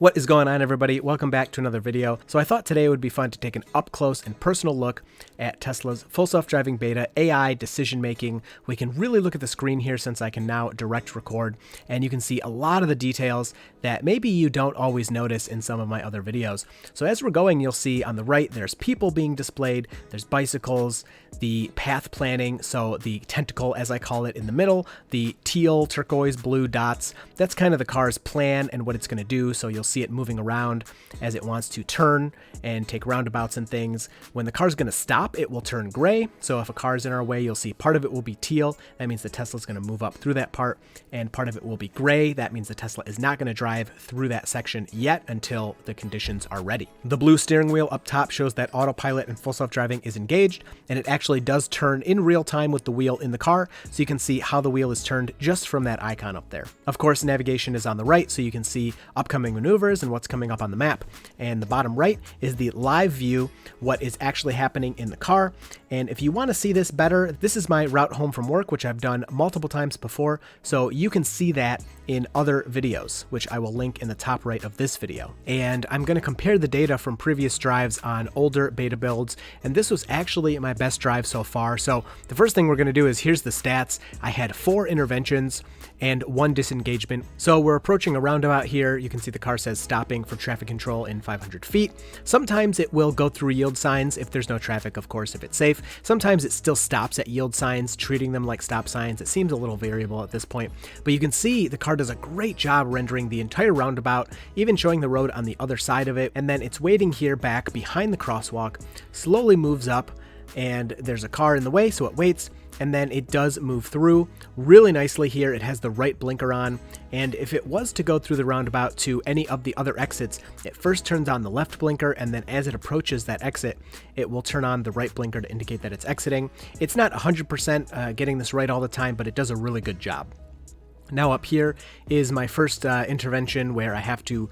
What is going on, everybody? Welcome back to another video. So I thought today it would be fun to take an up-close and personal look at Tesla's full self-driving beta AI decision making. We can really look at the screen here since I can now direct record, and you can see a lot of the details that maybe you don't always notice in some of my other videos. So as we're going, you'll see on the right there's people being displayed, there's bicycles, the path planning, so the tentacle as I call it in the middle, the teal, turquoise, blue dots, that's kind of the car's plan and what it's going to do. So you'll see it moving around as it wants to turn and take roundabouts and things. When the car's going to stop, it will turn gray. So if a car's in our way, you'll see part of it will be teal. That means the Tesla's going to move up through that part, and part of it will be gray. That means the Tesla is not going to drive through that section yet until the conditions are ready. The blue steering wheel up top shows that autopilot and full self-driving is engaged, and it actually does turn in real time with the wheel in the car, so you can see how the wheel is turned just from that icon up there. Of course, navigation is on the right, so you can see upcoming maneuvers and what's coming up on the map. And the bottom right is the live view, what is actually happening in the car. And if you want to see this better, this is my route home from work, which I've done multiple times before, so you can see that in other videos, which I will link in the top right of this video. And I'm going to compare the data from previous drives on older beta builds, and this was actually my best drive so far. So the first thing we're going to do is, here's the stats. I had 4 interventions and 1 disengagement. So we're approaching a roundabout here. You can see the car says stopping for traffic control in 500 feet. Sometimes it will go through yield signs if there's no traffic, of course, if it's safe. Sometimes it still stops at yield signs, treating them like stop signs. It seems a little variable at this point, but you can see the car does a great job rendering the entire roundabout, even showing the road on the other side of it. And then it's waiting here back behind the crosswalk, slowly moves up, and there's a car in the way, so it waits. And then it does move through really nicely here. It has the right blinker on, and if it was to go through the roundabout to any of the other exits, it first turns on the left blinker, and then as it approaches that exit, it will turn on the right blinker to indicate that it's exiting. It's not 100% getting this right all the time, but it does a really good job. Now up here is my first intervention where I have to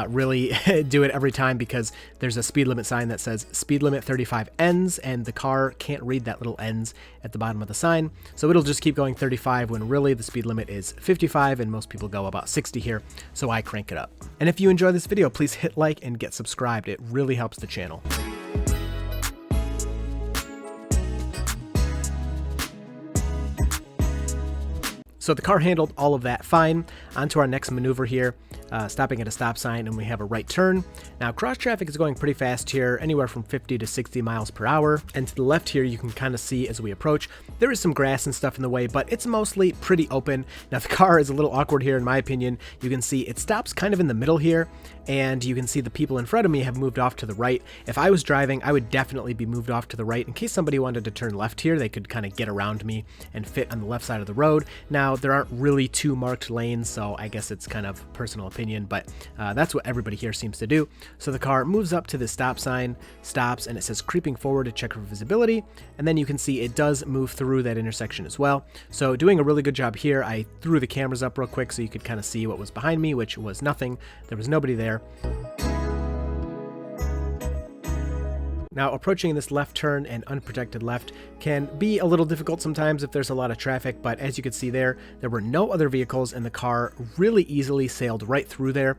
really do it every time because there's a speed limit sign that says speed limit 35 ends, and the car can't read that little ends at the bottom of the sign. So it'll just keep going 35 when really the speed limit is 55, and most people go about 60 here, so I crank it up. And if you enjoy this video, please hit like and get subscribed. It really helps the channel. So the car handled all of that fine. On to our next maneuver here, stopping at a stop sign, and we have a right turn. Now cross traffic is going pretty fast here, anywhere from 50 to 60 miles per hour. And to the left here, you can kind of see as we approach, there is some grass and stuff in the way, but it's mostly pretty open. Now the car is a little awkward here in my opinion. You can see it stops kind of in the middle here, and you can see the people in front of me have moved off to the right. If I was driving, I would definitely be moved off to the right. In case somebody wanted to turn left here, they could kind of get around me and fit on the left side of the road. Now there aren't really 2 marked lanes, so I guess it's kind of personal opinion, but that's what everybody here seems to do. So the car moves up to the stop sign, stops, and it says creeping forward to check for visibility, and then you can see it does move through that intersection as well. So doing a really good job here. I threw the cameras up real quick so you could kind of see what was behind me, which was nothing. There was nobody there. Now approaching this left turn and unprotected left can be a little difficult sometimes if there's a lot of traffic, but as you can see there were no other vehicles, and the car really easily sailed right through there.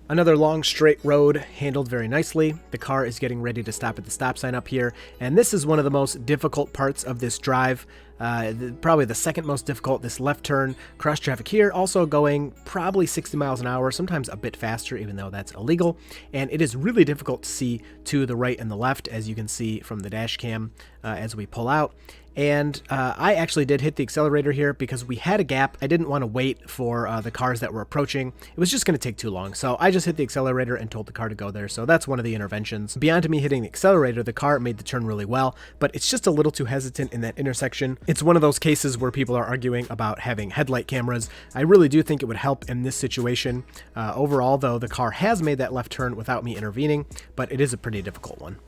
Another long straight road handled very nicely. The car is getting ready to stop at the stop sign up here, and this is one of the most difficult parts of this drive. Probably the second most difficult, this left turn. Cross traffic here, also going probably 60 miles an hour, sometimes a bit faster, even though that's illegal. And it is really difficult to see to the right and the left, as you can see from the dash cam as we pull out. And I actually did hit the accelerator here because we had a gap. I didn't want to wait for the cars that were approaching. It was just going to take too long. So I just hit the accelerator and told the car to go there. So that's one of the interventions. Beyond me hitting the accelerator, the car made the turn really well, but it's just a little too hesitant in that intersection. It's one of those cases where people are arguing about having headlight cameras. I really do think it would help in this situation. Overall, though, the car has made that left turn without me intervening, but it is a pretty difficult one.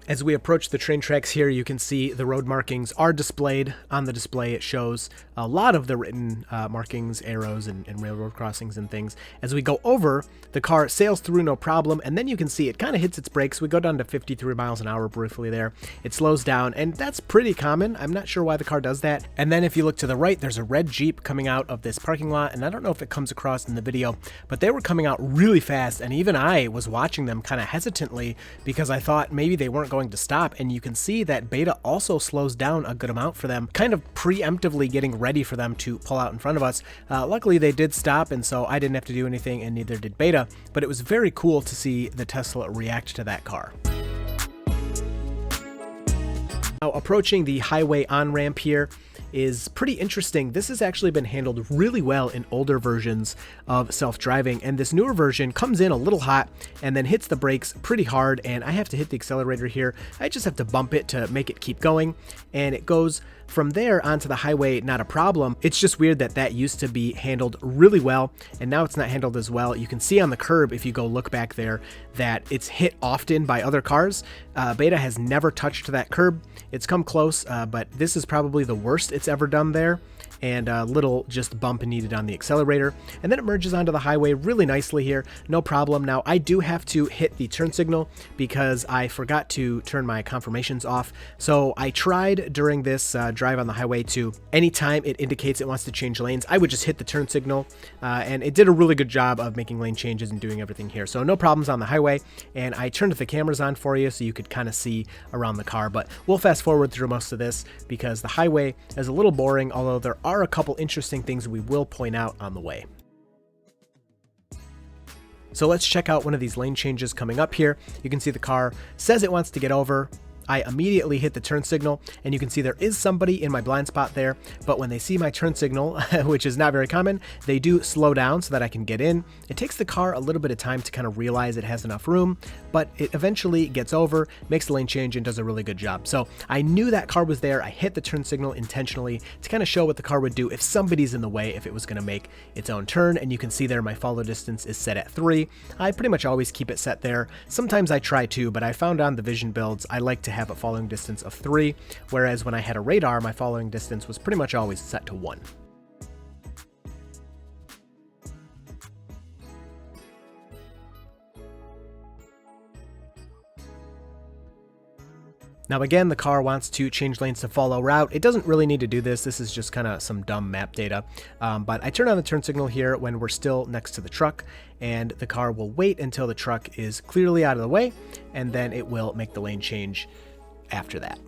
As we approach the train tracks here, you can see the road markings are displayed on the display. It shows a lot of the written markings, arrows, and railroad crossings and things. As we go over, the car sails through no problem, and then you can see it kind of hits its brakes. We go down to 53 miles an hour briefly there. It slows down, and that's pretty common. I'm not sure why the car does that. And then if you look to the right, there's a red Jeep coming out of this parking lot, and I don't know if it comes across in the video, but they were coming out really fast, and even I was watching them kind of hesitantly because I thought maybe they weren't going to stop. And you can see that Beta also slows down a good amount for them, kind of preemptively getting ready for them to pull out in front of us. Luckily they did stop, and so I didn't have to do anything, and neither did Beta, but it was very cool to see the Tesla react to that car. Now, approaching the highway on-ramp here is pretty interesting. This has actually been handled really well in older versions of self-driving, and this newer version comes in a little hot and then hits the brakes pretty hard, and I have to hit the accelerator here. I just have to bump it to make it keep going, and it goes from there onto the highway, not a problem. It's just weird that that used to be handled really well, and now it's not handled as well. You can see on the curb, if you go look back there, that it's hit often by other cars. Beta has never touched that curb. It's come close, but this is probably the worst it's ever done there, and a little just bump needed on the accelerator, and then it merges onto the highway really nicely here, no problem. Now I do have to hit the turn signal because I forgot to turn my confirmations off, so I tried during this drive on the highway to, anytime it indicates it wants to change lanes, I would just hit the turn signal, and it did a really good job of making lane changes and doing everything here, so no problems on the highway. And I turned the cameras on for you so you could kind of see around the car, but we'll fast forward through most of this because the highway is a little boring, although there are a couple interesting things we will point out on the way. So let's check out one of these lane changes coming up here. You can see the car says it wants to get over. I immediately hit the turn signal, and you can see there is somebody in my blind spot there, but when they see my turn signal, which is not very common, they do slow down so that I can get in. It takes the car a little bit of time to kind of realize it has enough room, but it eventually gets over, makes the lane change, and does a really good job. So I knew that car was there. I hit the turn signal intentionally to kind of show what the car would do if somebody's in the way, if it was going to make its own turn, and you can see there my follow distance is set at 3. I pretty much always keep it set there. Sometimes I try to, but I found on the Vision builds I like to have a following distance of 3, whereas when I had a radar, my following distance was pretty much always set to 1. Now again, the car wants to change lanes to follow route. It doesn't really need to do this. This is just kind of some dumb map data. But I turn on the turn signal here when we're still next to the truck, and the car will wait until the truck is clearly out of the way, and then it will make the lane change after that.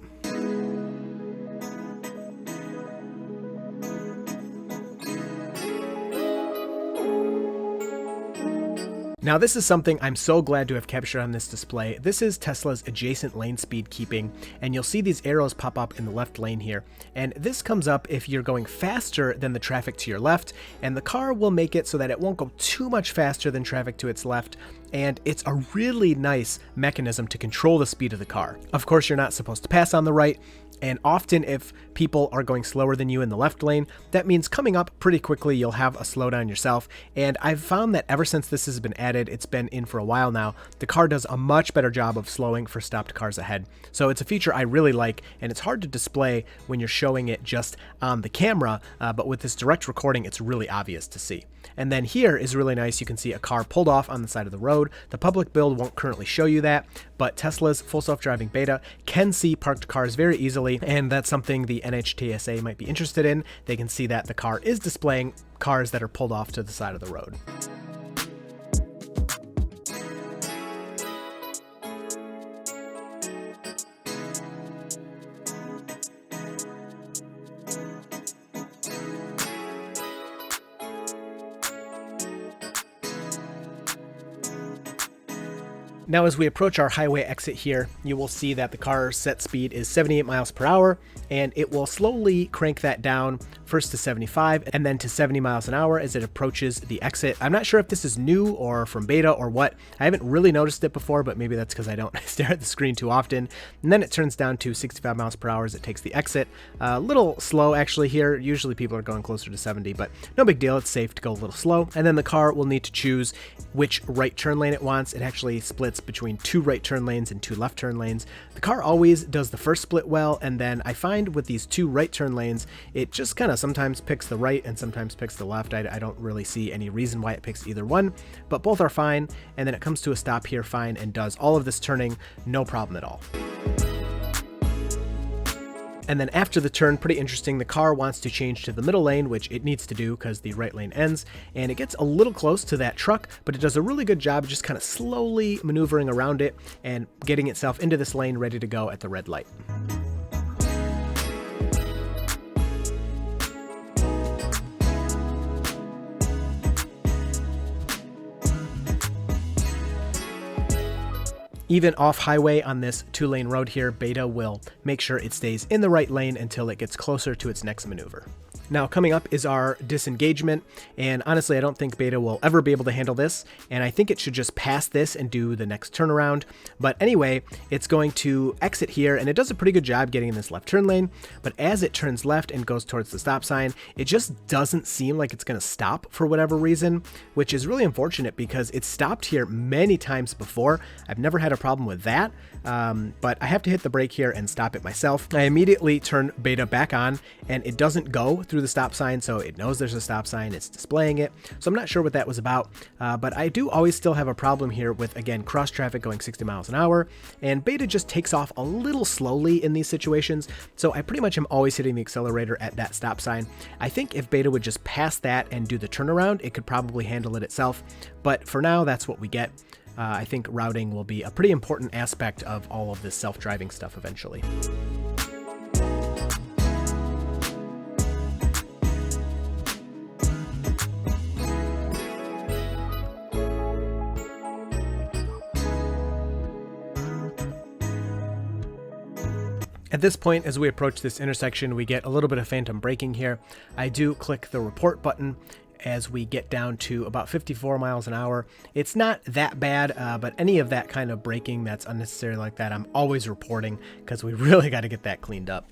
Now this is something I'm so glad to have captured on this display. This is Tesla's adjacent lane speed keeping, and you'll see these arrows pop up in the left lane here. And this comes up if you're going faster than the traffic to your left, and the car will make it so that it won't go too much faster than traffic to its left. And it's a really nice mechanism to control the speed of the car. Of course, you're not supposed to pass on the right, and often if people are going slower than you in the left lane, that means coming up pretty quickly you'll have a slowdown yourself. And I've found that ever since this has been added, it's been in for a while now, the car does a much better job of slowing for stopped cars ahead. So it's a feature I really like, and it's hard to display when you're showing it just on the camera, but with this direct recording, it's really obvious to see. And then here is really nice. You can see a car pulled off on the side of the road. The public build won't currently show you that, but Tesla's full self-driving beta can see parked cars very easily, and that's something the NHTSA might be interested in. They can see that the car is displaying cars that are pulled off to the side of the road. Now as we approach our highway exit here, you will see that the car's set speed is 78 miles per hour, and it will slowly crank that down first to 75 and then to 70 miles an hour as it approaches the exit. I'm not sure if this is new or from beta or what. I haven't really noticed it before, but maybe that's because I don't stare at the screen too often. And then it turns down to 65 miles per hour as it takes the exit. A little slow actually here. Usually people are going closer to 70, but no big deal. It's safe to go a little slow. And then the car will need to choose which right turn lane it wants. It actually splits between 2 right turn lanes and 2 left turn lanes. The car always does the first split well, and then I find with these 2 right turn lanes, it just kind of sometimes picks the right and sometimes picks the left. I don't really see any reason why it picks either one, but both are fine. And then it comes to a stop here fine and does all of this turning, no problem at all. And then after the turn, pretty interesting, the car wants to change to the middle lane, which it needs to do because the right lane ends, and it gets a little close to that truck, but it does a really good job just kind of slowly maneuvering around it and getting itself into this lane ready to go at the red light. Even off highway on this 2-lane road here, Beta will make sure it stays in the right lane until it gets closer to its next maneuver. Now coming up is our disengagement, and honestly I don't think Beta will ever be able to handle this, and I think it should just pass this and do the next turnaround. But anyway, it's going to exit here, and it does a pretty good job getting in this left turn lane, but as it turns left and goes towards the stop sign, it just doesn't seem like it's going to stop for whatever reason, which is really unfortunate because it's stopped here many times before. I've never had a problem with that, but I have to hit the brake here and stop it myself. I immediately turn Beta back on, and it doesn't go through the stop sign, so it knows there's a stop sign, it's displaying it. So I'm not sure what that was about, but I do always still have a problem here with, again, cross traffic going 60 miles an hour, and Beta just takes off a little slowly in these situations, so I pretty much am always hitting the accelerator at that stop sign. I think if Beta would just pass that and do the turnaround, it could probably handle it itself, but for now, that's what we get. I think routing will be a pretty important aspect of all of this self-driving stuff eventually. At this point, as we approach this intersection, we get a little bit of phantom braking here. I do click the report button as we get down to about 54 miles an hour. It's not that bad, but any of that kind of braking that's unnecessary like that, I'm always reporting because we really got to get that cleaned up.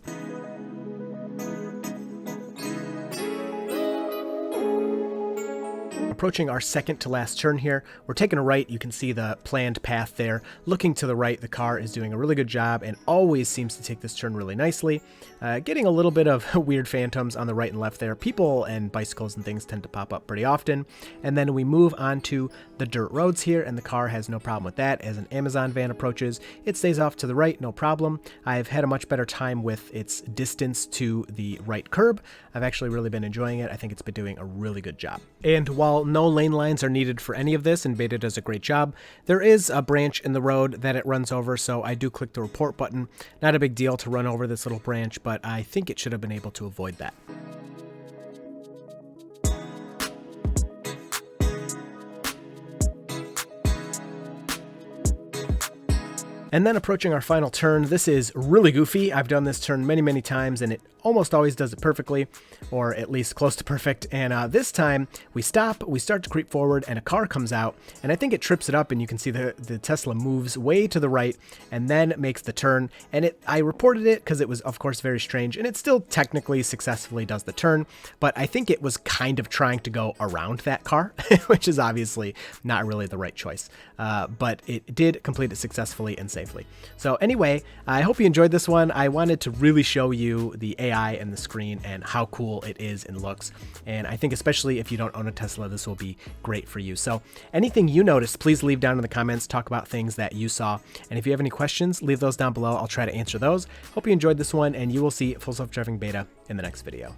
Approaching our second to last turn here, we're taking a right. You can see the planned path there. Looking to the right, the car is doing a really good job and always seems to take this turn really nicely. Getting a little bit of weird phantoms on the right and left there. People and bicycles and things tend to pop up pretty often. And then we move on to the dirt roads here, and the car has no problem with that. As an Amazon van approaches, it stays off to the right, no problem. I've had a much better time with its distance to the right curb. I've actually really been enjoying it. I think it's been doing a really good job. And while no lane lines are needed for any of this, and Beta does a great job, there is a branch in the road that it runs over, so I do click the report button. Not a big deal to run over this little branch, but I think it should have been able to avoid that. And then approaching our final turn, this is really goofy. I've done this turn many, many times, and it almost always does it perfectly, or at least close to perfect. And this time we stop, we start to creep forward, and a car comes out, and I think it trips it up, and you can see the Tesla moves way to the right and then makes the turn. And I reported it because it was, of course, very strange, and it still technically successfully does the turn, but I think it was kind of trying to go around that car, which is obviously not really the right choice. But it did complete it successfully and safely. So anyway, I hope you enjoyed this one. I wanted to really show you the AI and the screen and how cool it is and looks. And I think especially if you don't own a Tesla, this will be great for you. So anything you noticed, please leave down in the comments, talk about things that you saw. And if you have any questions, leave those down below. I'll try to answer those. Hope you enjoyed this one, and you will see Full Self-Driving Beta in the next video.